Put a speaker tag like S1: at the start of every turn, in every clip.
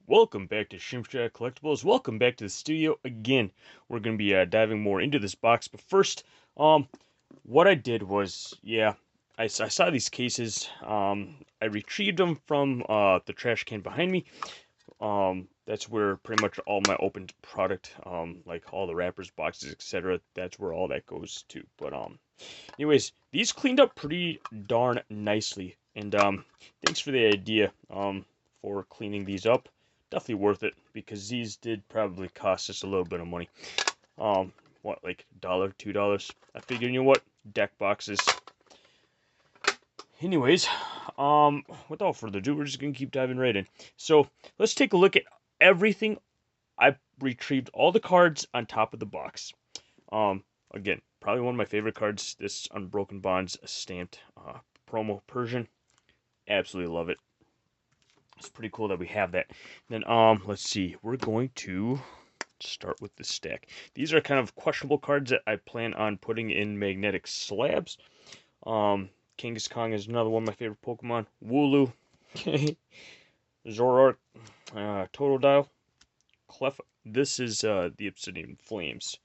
S1: Welcome back to Cedar Collectibles. Welcome back to the studio again. We're going to be diving more into this box, but first, what I did was, I saw these cases. I retrieved them from the trash can behind me. That's where pretty much all my opened product, like all the wrappers, boxes, etc. That's where all that goes to. But anyways, these cleaned up pretty darn nicely, and thanks for the idea, for cleaning these up. Definitely worth it because these did probably cost us a little bit of money. What, like $1, $2? I figured, you know what, deck boxes. Anyways, without further ado, we're just gonna keep diving right in. So let's take a look at everything. I retrieved all the cards on top of the box. Again, probably one of my favorite cards. This Unbroken Bonds stamped promo Persian. Absolutely love it. It's pretty cool that we have that. Then let's see. We're going to start with the stack. These are kind of questionable cards that I plan on putting in magnetic slabs. Kangaskhan Kong is another one of my favorite Pokemon. Wooloo, Zoroark, Totodile, Clef. This is the Obsidian Flames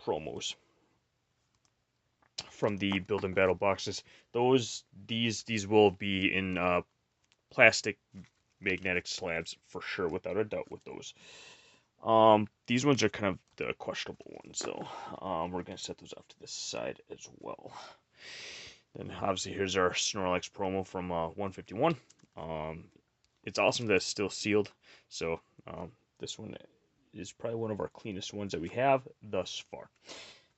S1: promos from the Build and Battle boxes. These will be in plastic magnetic slabs for sure, without a doubt, with those. These ones are kind of the questionable ones, though. We're gonna set those off to the side as well. Then obviously here's our Snorlax promo from 151. It's awesome that it's still sealed. So this one is probably one of our cleanest ones that we have thus far.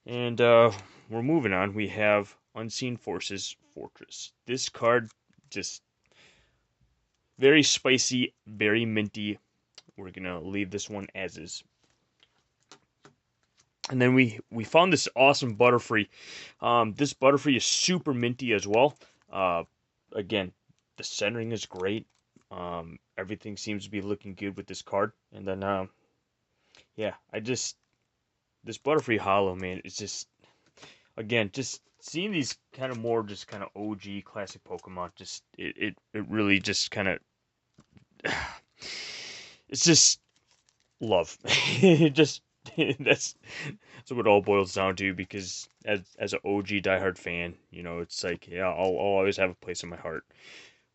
S1: And we're moving on. We have Unseen Forces Fortress. This card just very spicy, very minty. We're gonna leave this one as is. And then we found this awesome Butterfree. This Butterfree is super minty as well. Again, the centering is great. Everything seems to be looking good with this card. And then, yeah, this Butterfree Hollow, man, it's just, again, just seeing these kind of more just kind of OG classic Pokemon, just, it really just kind of, it's just love. It just, that's what it all boils down to, because as an OG diehard fan, it's like, yeah, I'll always have a place in my heart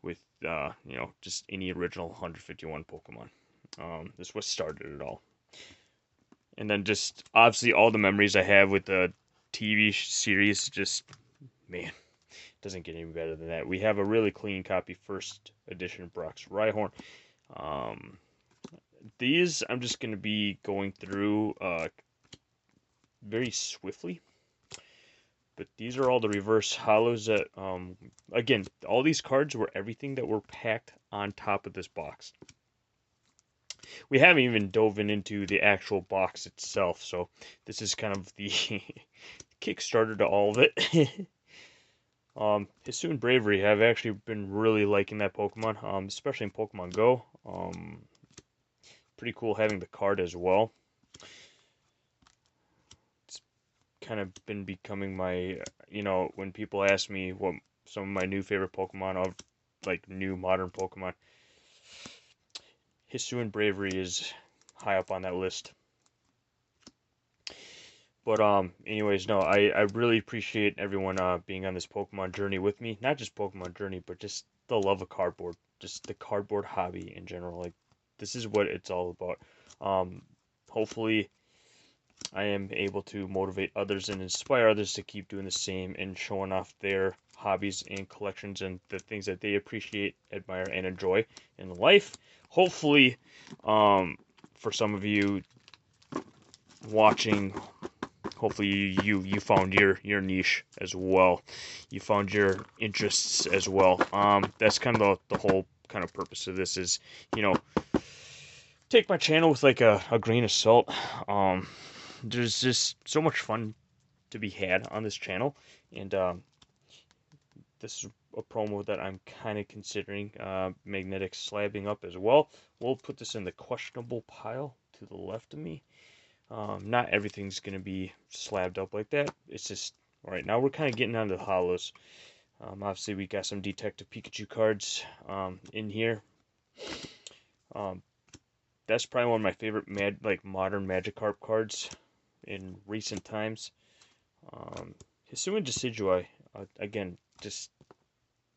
S1: with just any original 151 Pokemon. This is what started it all. And then just obviously all the memories I have with the TV series, just, man, doesn't get any better than that. We have a really clean copy, first edition Brock's Rhyhorn. These I'm just going to be going through very swiftly. But these are all the reverse hollows that, again, all these cards were everything that were packed on top of this box. We haven't even dove into the actual box itself, so this is kind of the Kickstarter to all of it. Hisuian Bravery, I've actually been really liking that Pokemon, especially in Pokemon Go. Pretty cool having the card as well. It's kind of been becoming my, when people ask me what some of my new favorite Pokemon are, like new modern Pokemon, Hisuian Bravery is high up on that list. But anyways, no, I really appreciate everyone being on this Pokemon journey with me. Not just Pokemon journey, but just the love of cardboard, just the cardboard hobby in general. Like, this is what it's all about. Hopefully I am able to motivate others and inspire others to keep doing the same and showing off their hobbies and collections and the things that they appreciate, admire, and enjoy in life. Hopefully, for some of you watching, hopefully you found your niche as well. You found your interests as well. That's kind of the whole kind of purpose of this is, take my channel with like a grain of salt. There's just so much fun to be had on this channel, and this is a promo that I'm kind of considering magnetic slabbing up as well. We'll put this in the questionable pile to the left of me. Not everything's going to be slabbed up like that. It's just, alright, now we're kind of getting onto the hollows. Obviously, we got some Detective Pikachu cards in here. Um, that's probably one of my favorite modern Magikarp cards in recent times. Hisuian Decidueye, again, just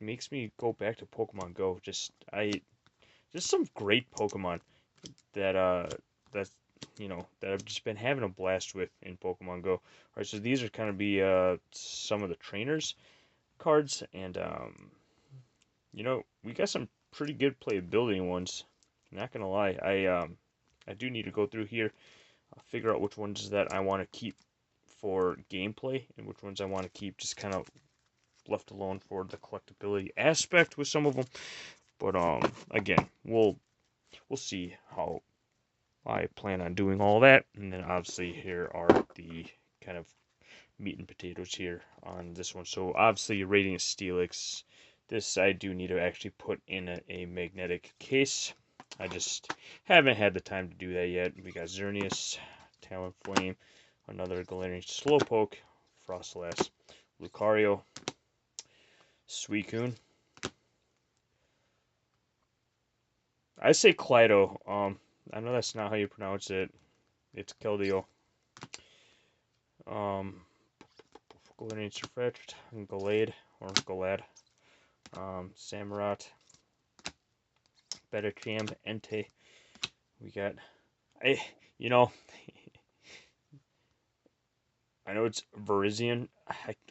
S1: makes me go back to Pokemon Go. Just some great Pokemon that that that I've just been having a blast with in Pokemon Go. All right, so these are kind of be some of the trainers cards, and we got some pretty good playability ones. Not gonna lie, I do need to go through here, figure out which ones that I want to keep for gameplay and which ones I want to keep just kind of left alone for the collectability aspect with some of them. But again, we'll see how I plan on doing all that. And then obviously here are the kind of meat and potatoes here on this one. So obviously Radiant Steelix. This I do need to actually put in a magnetic case. I just haven't had the time to do that yet. We got Xerneas, Talonflame, another Galarian Slowpoke, Frostlass, Lucario, Suicune. I say Clydo. I know that's not how you pronounce it. It's Keldeo. Galarian Surfetched, Galade, or Galad. Samurott, Bettercam, Entei. We got, I, you know, I know it's Verizon.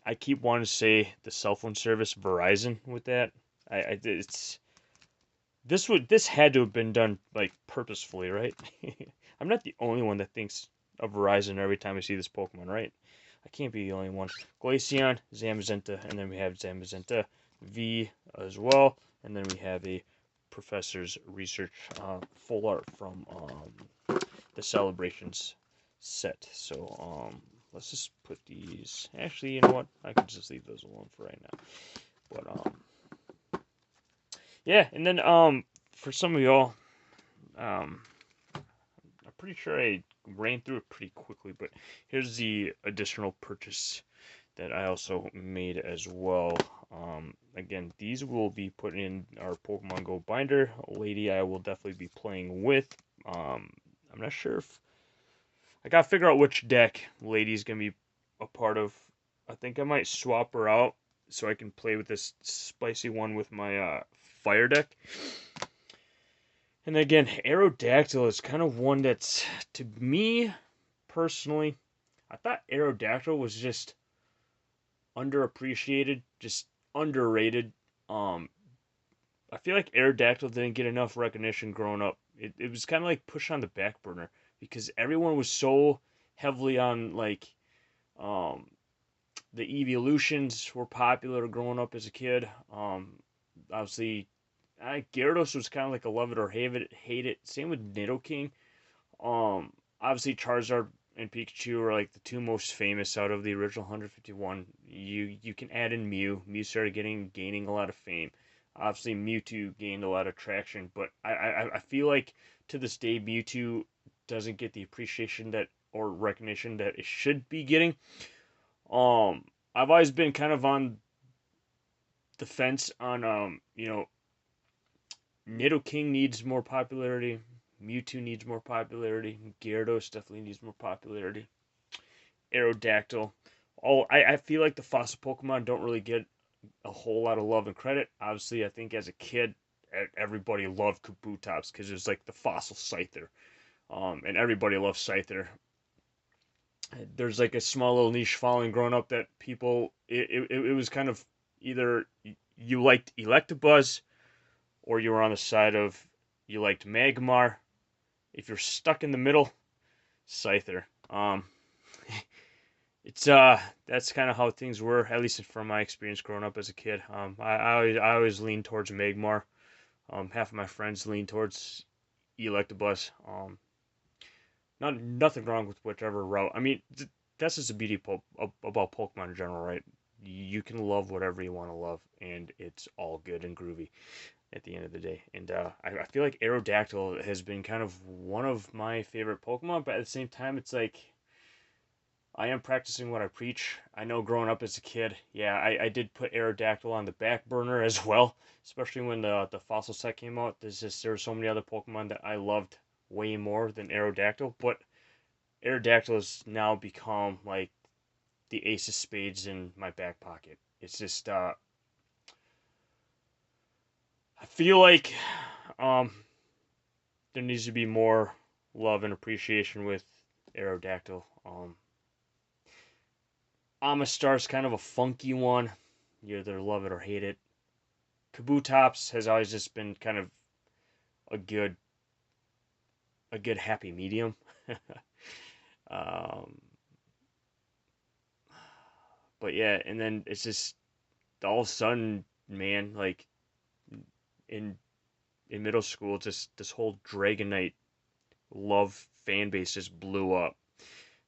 S1: I keep wanting to say the cell phone service Verizon with that. It's this had to have been done like purposefully, right? I'm not the only one that thinks of Verizon every time I see this Pokemon, right? I can't be the only one. Glaceon, Zamazenta, and then we have Zamazenta V as well, and then we have a Professor's Research full art from the Celebrations set. So let's just put these. Actually, you know what? I can just leave those alone for right now. But yeah, and then for some of y'all, I'm pretty sure I ran through it pretty quickly, but here's the additional purchase that I also made as well. Again, these will be put in our Pokemon Go binder. Lady, I will definitely be playing with. I'm not sure if I gotta figure out which deck Lady's gonna be a part of. I think I might swap her out so I can play with this spicy one with my fire deck. And again, Aerodactyl is kind of one that's, to me personally, I thought Aerodactyl was just underappreciated, just underrated. I feel like Aerodactyl didn't get enough recognition growing up. It was kind of like pushed on the back burner because everyone was so heavily on like um, the evolutions were popular growing up as a kid. Obviously, Gyarados was kind of like a love it or hate it. Same with Nidoking. Obviously Charizard and Pikachu are like the two most famous out of the original 151. You can add in Mew. Mew started gaining a lot of fame. Obviously Mewtwo gained a lot of traction, but I feel like to this day Mewtwo doesn't get the appreciation that or recognition that it should be getting. I've always been kind of on the fence on Nidoking needs more popularity. Mewtwo needs more popularity. Gyarados definitely needs more popularity. Aerodactyl. I feel like the fossil Pokemon don't really get a whole lot of love and credit. Obviously, I think as a kid, everybody loved Kabutops because it was like the fossil Scyther. And everybody loves Scyther. There's like a small little niche following growing up that people, it was kind of either you liked Electabuzz or you were on the side of you liked Magmar. If you're stuck in the middle, Scyther. It's that's kind of how things were, at least from my experience growing up as a kid. I always leaned towards Magmar. Half of my friends lean towards Electabuzz. Nothing wrong with whichever route. I mean, that's just the beauty about Pokemon in general, right? You can love whatever you want to love, and it's all good and groovy at the end of the day. And I feel like Aerodactyl has been kind of one of my favorite Pokemon, but at the same time, it's like I am practicing what I preach. I know growing up as a kid, yeah, I did put Aerodactyl on the back burner as well, especially when the fossil set came out. There were so many other Pokemon that I loved way more than Aerodactyl, but Aerodactyl has now become like the ace of spades in my back pocket. It's just I feel like um there needs to be more love and appreciation with Aerodactyl. Amistar's kind of a funky one. You either love it or hate it. Kabutops has always just been kind of a good happy medium. um, but yeah, and then it's just all of a sudden, man, like in middle school, just this whole Dragonite love fan base just blew up.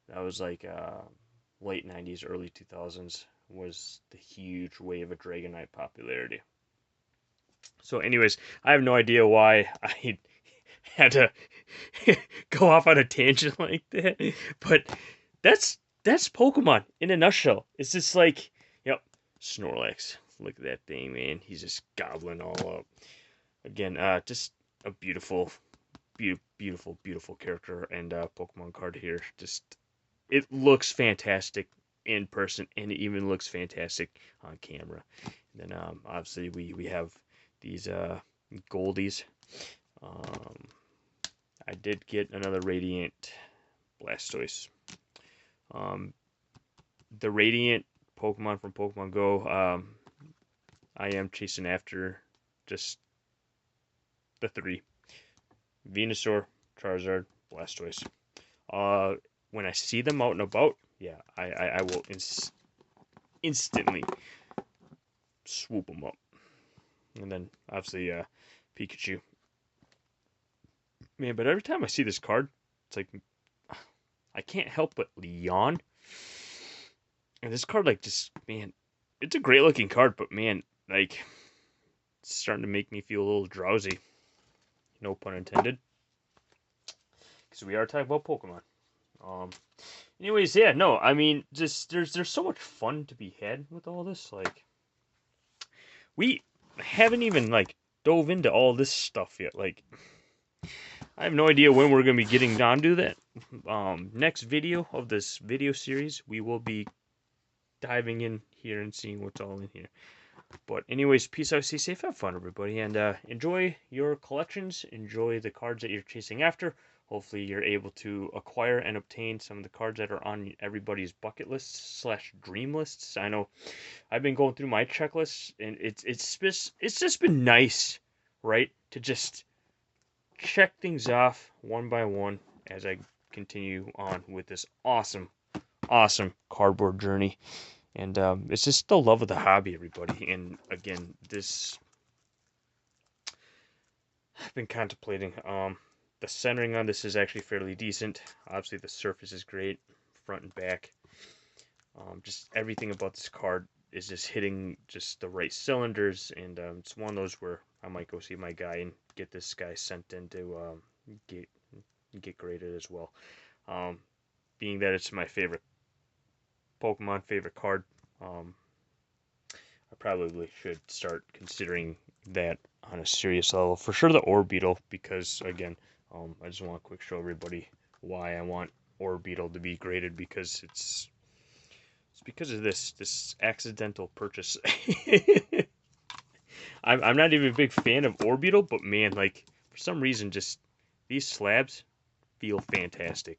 S1: That was like late 90s, early 2000s was the huge wave of Dragonite popularity. So, anyways, I have no idea why I had to go off on a tangent like that, but that's Pokemon in a nutshell. It's just like, yep, Snorlax. Look at that thing, man. He's just gobbling all up. Again, just a beautiful, beautiful character and Pokemon card here. Just it looks fantastic in person, and it even looks fantastic on camera. And then obviously we have these Goldies. Um, I did get another Radiant Blastoise. The Radiant Pokemon from Pokemon Go, I am chasing after just the three. Venusaur, Charizard, Blastoise. When I see them out and about, yeah, I will instantly swoop them up. And then, obviously, Pikachu. Man, but every time I see this card, it's like, I can't help but yawn. And this card, like, just, man, it's a great looking card, but man, like, it's starting to make me feel a little drowsy. No pun intended. Because we are talking about Pokemon. Anyways, yeah, no, I mean, just there's so much fun to be had with all this. Like, we haven't even like dove into all this stuff yet. Like, I have no idea when we're gonna be getting down to that. Next video of this video series, we will be diving in here and seeing what's all in here. But anyways, peace out, stay safe, have fun, everybody, and enjoy your collections. Enjoy the cards that you're chasing after. Hopefully, you're able to acquire and obtain some of the cards that are on everybody's bucket lists / dream lists. I know I've been going through my checklists, and it's just been nice, right, to just check things off one by one as I continue on with this awesome cardboard journey. And it's just the love of the hobby, everybody. And again, I've been contemplating. The centering on this is actually fairly decent. Obviously, the surface is great, front and back. Just everything about this card is just hitting just the right cylinders. And it's one of those where I might go see my guy and get this guy sent in to get graded as well. Being that it's my favorite Pokemon, favorite card, I probably should start considering that on a serious level. For sure the Orbeetle, because again, I just want to quick show everybody why I want Orbeetle to be graded, because it's because of this accidental purchase. I'm not even a big fan of Orbeetle, but man, like, for some reason, just these slabs feel fantastic.